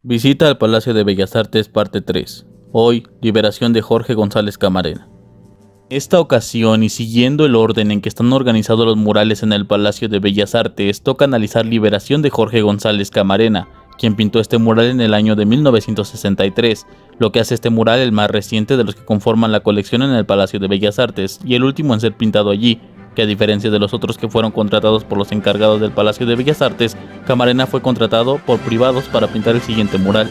Visita al Palacio de Bellas Artes parte 3. Hoy, liberación de Jorge González Camarena. Esta ocasión, y siguiendo el orden en que están organizados los murales en el Palacio de Bellas Artes, toca analizar liberación de Jorge González Camarena, quien pintó este mural en el año de 1963, lo que hace este mural el más reciente de los que conforman la colección en el Palacio de Bellas Artes, y el último en ser pintado allí, que a diferencia de los otros que fueron contratados por los encargados del Palacio de Bellas Artes, Camarena fue contratado por privados para pintar el siguiente mural.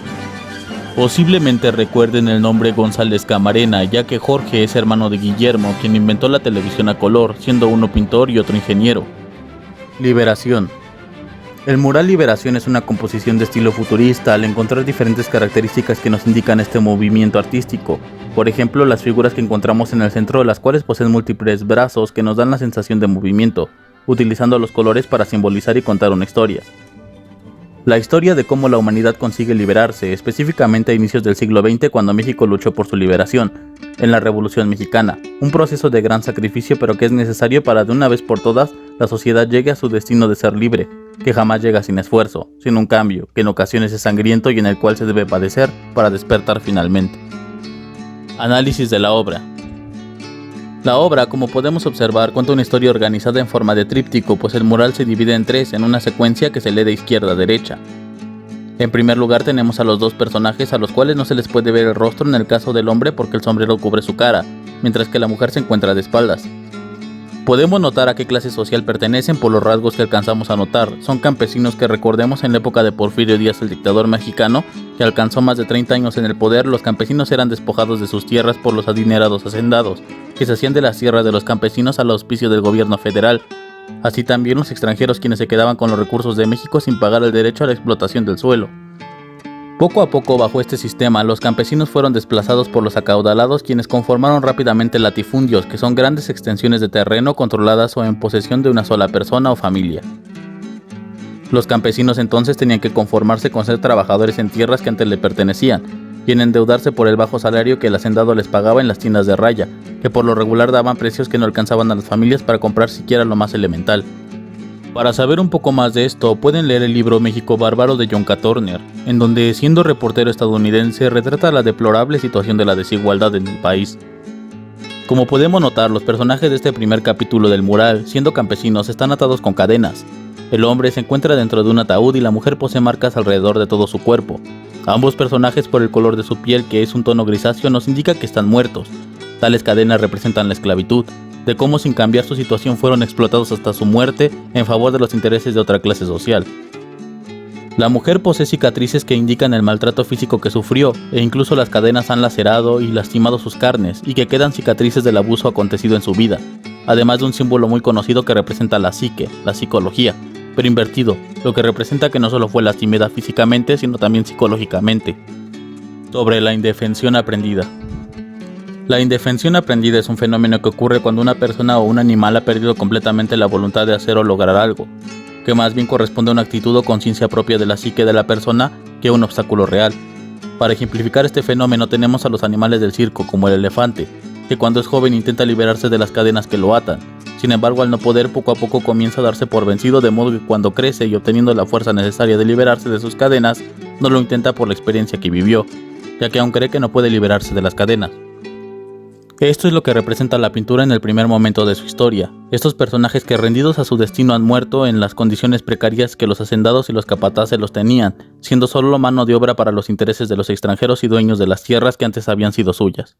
Posiblemente recuerden el nombre González Camarena, ya que Jorge es hermano de Guillermo, quien inventó la televisión a color, siendo uno pintor y otro ingeniero. Liberación. El mural Liberación es una composición de estilo futurista al encontrar diferentes características que nos indican este movimiento artístico. Por ejemplo, las figuras que encontramos en el centro, las cuales poseen múltiples brazos que nos dan la sensación de movimiento, utilizando los colores para simbolizar y contar una historia. La historia de cómo la humanidad consigue liberarse, específicamente a inicios del siglo XX cuando México luchó por su liberación, en la Revolución Mexicana, un proceso de gran sacrificio pero que es necesario para de una vez por todas la sociedad llegue a su destino de ser libre, que jamás llega sin esfuerzo, sin un cambio, que en ocasiones es sangriento y en el cual se debe padecer para despertar finalmente. Análisis de la obra. La obra, como podemos observar, cuenta una historia organizada en forma de tríptico, pues el mural se divide en tres en una secuencia que se lee de izquierda a derecha. En primer lugar tenemos a los dos personajes a los cuales no se les puede ver el rostro en el caso del hombre porque el sombrero cubre su cara, mientras que la mujer se encuentra de espaldas. Podemos notar a qué clase social pertenecen por los rasgos que alcanzamos a notar. Son campesinos que recordemos en la época de Porfirio Díaz, el dictador mexicano, que alcanzó más de 30 años en el poder. Los campesinos eran despojados de sus tierras por los adinerados hacendados, que se hacían de las tierras de los campesinos al auspicio del gobierno federal. Así también los extranjeros quienes se quedaban con los recursos de México sin pagar el derecho a la explotación del suelo. Poco a poco, bajo este sistema, los campesinos fueron desplazados por los acaudalados, quienes conformaron rápidamente latifundios, que son grandes extensiones de terreno controladas o en posesión de una sola persona o familia. Los campesinos entonces tenían que conformarse con ser trabajadores en tierras que antes le pertenecían, y en endeudarse por el bajo salario que el hacendado les pagaba en las tiendas de raya, que por lo regular daban precios que no alcanzaban a las familias para comprar siquiera lo más elemental. Para saber un poco más de esto, pueden leer el libro México Bárbaro de John K. Turner, en donde, siendo reportero estadounidense, retrata la deplorable situación de la desigualdad en el país. Como podemos notar, los personajes de este primer capítulo del mural, siendo campesinos, están atados con cadenas. El hombre se encuentra dentro de un ataúd y la mujer posee marcas alrededor de todo su cuerpo. Ambos personajes, por el color de su piel, que es un tono grisáceo, nos indica que están muertos. Tales cadenas representan la esclavitud, de cómo sin cambiar su situación fueron explotados hasta su muerte en favor de los intereses de otra clase social. La mujer posee cicatrices que indican el maltrato físico que sufrió, e incluso las cadenas han lacerado y lastimado sus carnes, y que quedan cicatrices del abuso acontecido en su vida, además de un símbolo muy conocido que representa la psique, la psicología, pero invertido, lo que representa que no solo fue lastimada físicamente, sino también psicológicamente. Sobre la indefensión aprendida. La indefensión aprendida es un fenómeno que ocurre cuando una persona o un animal ha perdido completamente la voluntad de hacer o lograr algo, que más bien corresponde a una actitud o conciencia propia de la psique de la persona que a un obstáculo real. Para ejemplificar este fenómeno tenemos a los animales del circo, como el elefante, que cuando es joven intenta liberarse de las cadenas que lo atan. Sin embargo, al no poder, poco a poco comienza a darse por vencido, de modo que cuando crece y obteniendo la fuerza necesaria de liberarse de sus cadenas, no lo intenta por la experiencia que vivió, ya que aún cree que no puede liberarse de las cadenas. Esto es lo que representa la pintura en el primer momento de su historia. Estos personajes que rendidos a su destino han muerto en las condiciones precarias que los hacendados y los capataces los tenían, siendo solo mano de obra para los intereses de los extranjeros y dueños de las tierras que antes habían sido suyas.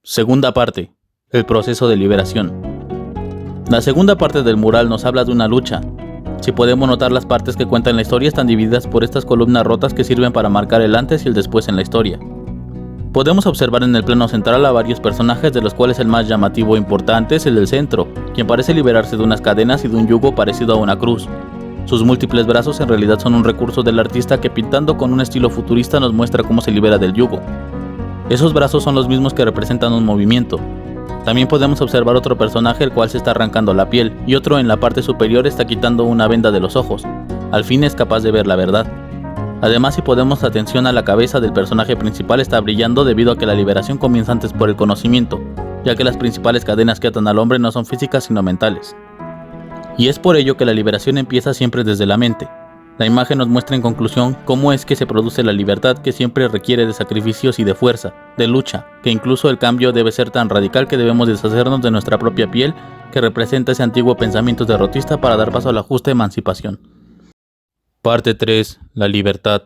Segunda parte. El proceso de liberación. La segunda parte del mural nos habla de una lucha. Si podemos notar, las partes que cuentan la historia están divididas por estas columnas rotas que sirven para marcar el antes y el después en la historia. Podemos observar en el plano central a varios personajes, de los cuales el más llamativo e importante es el del centro, quien parece liberarse de unas cadenas y de un yugo parecido a una cruz. Sus múltiples brazos en realidad son un recurso del artista que, pintando con un estilo futurista, nos muestra cómo se libera del yugo. Esos brazos son los mismos que representan un movimiento. También podemos observar otro personaje el cual se está arrancando la piel, y otro en la parte superior está quitando una venda de los ojos. Al fin es capaz de ver la verdad. Además, si ponemos atención a la cabeza del personaje principal, está brillando debido a que la liberación comienza antes por el conocimiento, ya que las principales cadenas que atan al hombre no son físicas sino mentales. Y es por ello que la liberación empieza siempre desde la mente. La imagen nos muestra en conclusión cómo es que se produce la libertad, que siempre requiere de sacrificios y de fuerza, de lucha, que incluso el cambio debe ser tan radical que debemos deshacernos de nuestra propia piel, que representa ese antiguo pensamiento derrotista para dar paso a la justa emancipación. Parte 3. La libertad.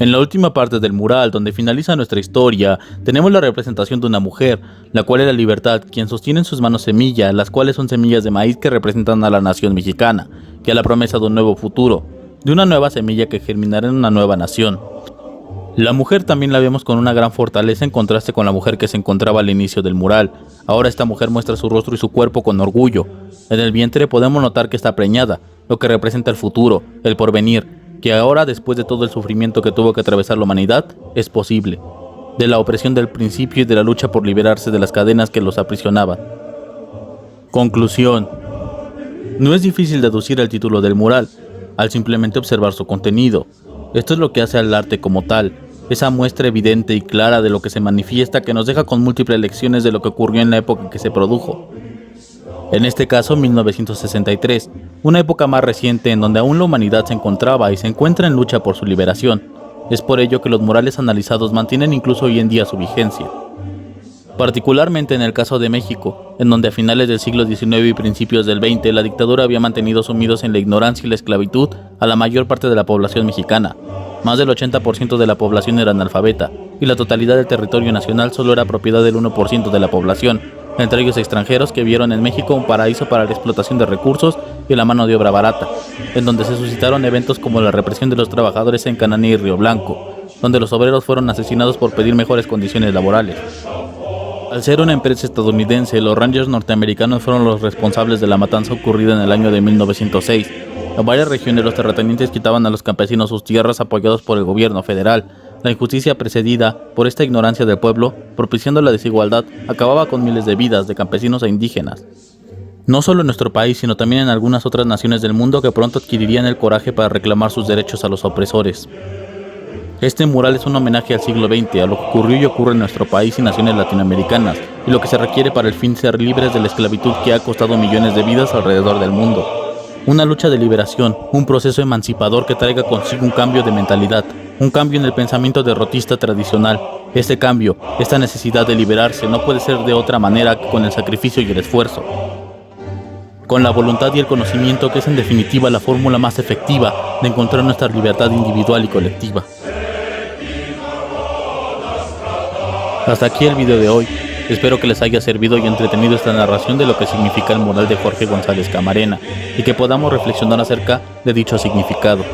En la última parte del mural, donde finaliza nuestra historia, tenemos la representación de una mujer, la cual es la libertad, quien sostiene en sus manos semillas, las cuales son semillas de maíz que representan a la nación mexicana, y a la promesa de un nuevo futuro, de una nueva semilla que germinará en una nueva nación. La mujer también la vemos con una gran fortaleza en contraste con la mujer que se encontraba al inicio del mural. Ahora esta mujer muestra su rostro y su cuerpo con orgullo. En el vientre podemos notar que está preñada, lo que representa el futuro, el porvenir, que ahora, después de todo el sufrimiento que tuvo que atravesar la humanidad, es posible, de la opresión del principio y de la lucha por liberarse de las cadenas que los aprisionaban. Conclusión. No es difícil deducir el título del mural, al simplemente observar su contenido. Esto es lo que hace al arte como tal, esa muestra evidente y clara de lo que se manifiesta que nos deja con múltiples lecciones de lo que ocurrió en la época en que se produjo. En este caso, 1963, una época más reciente en donde aún la humanidad se encontraba y se encuentra en lucha por su liberación. Es por ello que los murales analizados mantienen incluso hoy en día su vigencia. Particularmente en el caso de México, en donde a finales del siglo XIX y principios del XX la dictadura había mantenido sumidos en la ignorancia y la esclavitud a la mayor parte de la población mexicana. Más del 80% de la población era analfabeta, y la totalidad del territorio nacional solo era propiedad del 1% de la población, entre ellos extranjeros que vieron en México un paraíso para la explotación de recursos y la mano de obra barata, en donde se suscitaron eventos como la represión de los trabajadores en Cananea y Río Blanco, donde los obreros fueron asesinados por pedir mejores condiciones laborales. Al ser una empresa estadounidense, los Rangers norteamericanos fueron los responsables de la matanza ocurrida en el año de 1906. En varias regiones los terratenientes quitaban a los campesinos sus tierras apoyados por el gobierno federal. La injusticia precedida por esta ignorancia del pueblo, propiciando la desigualdad, acababa con miles de vidas de campesinos e indígenas. No solo en nuestro país, sino también en algunas otras naciones del mundo que pronto adquirirían el coraje para reclamar sus derechos a los opresores. Este mural es un homenaje al siglo XX, a lo que ocurrió y ocurre en nuestro país y naciones latinoamericanas, y lo que se requiere para el fin ser libres de la esclavitud que ha costado millones de vidas alrededor del mundo. Una lucha de liberación, un proceso emancipador que traiga consigo un cambio de mentalidad, un cambio en el pensamiento derrotista tradicional. Este cambio, esta necesidad de liberarse, no puede ser de otra manera que con el sacrificio y el esfuerzo. Con la voluntad y el conocimiento, que es en definitiva la fórmula más efectiva de encontrar nuestra libertad individual y colectiva. Hasta aquí el video de hoy. Espero que les haya servido y entretenido esta narración de lo que significa el mural de Jorge González Camarena y que podamos reflexionar acerca de dicho significado.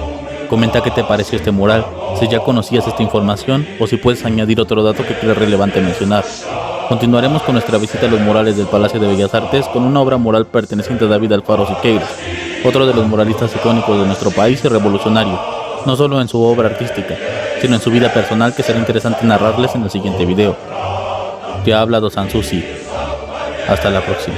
Comenta qué te pareció este mural, si ya conocías esta información o si puedes añadir otro dato que creas relevante mencionar. Continuaremos con nuestra visita a los murales del Palacio de Bellas Artes con una obra mural perteneciente a David Alfaro Siqueiros, otro de los muralistas icónicos de nuestro país y revolucionario, no solo en su obra artística, sino en su vida personal, que será interesante narrarles en el siguiente video. Te ha hablado Sansusi. Hasta la próxima.